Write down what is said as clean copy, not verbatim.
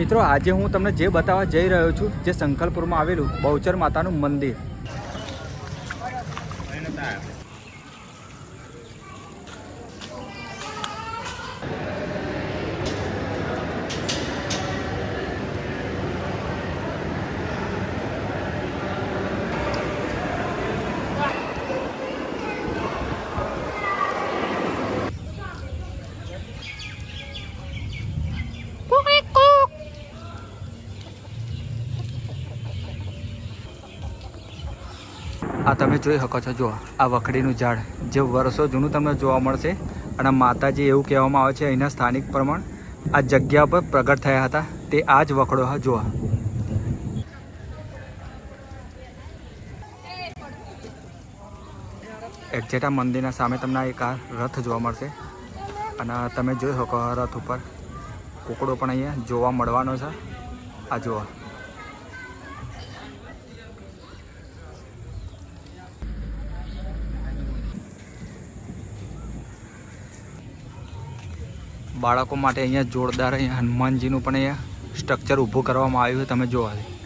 મિત્રો આજે હું તમને જે બતાવવા જઈ રહ્યો છું જે સંખલપુરમાં આવેલું બહુચર માતાનું મંદિર। આ તમે જોઈ શકો છો, જો આ વખડીનું ઝાડ જે વર્ષો જૂનું તમને જોવા મળશે અને માતાજી એવું કહેવામાં આવે છે અહીંના સ્થાનિક પ્રમાણ આ જગ્યા પર પ્રગટ થયા હતા તે આ જ વખડો હા જોવા। એક્ઝેક્ટ આ મંદિરના સામે તમને એક આ રથ જોવા મળશે અને તમે જોઈ શકો રથ ઉપર કુકડો પણ અહીંયા જોવા મળવાનો છે। આ જોવા બાળકો માટે અહીંયા જોરદાર અહીંયા હનુમાનજીનું પણ અહીંયા સ્ટ્રક્ચર ઊભું કરવામાં આવ્યું છે, તમે જોવા।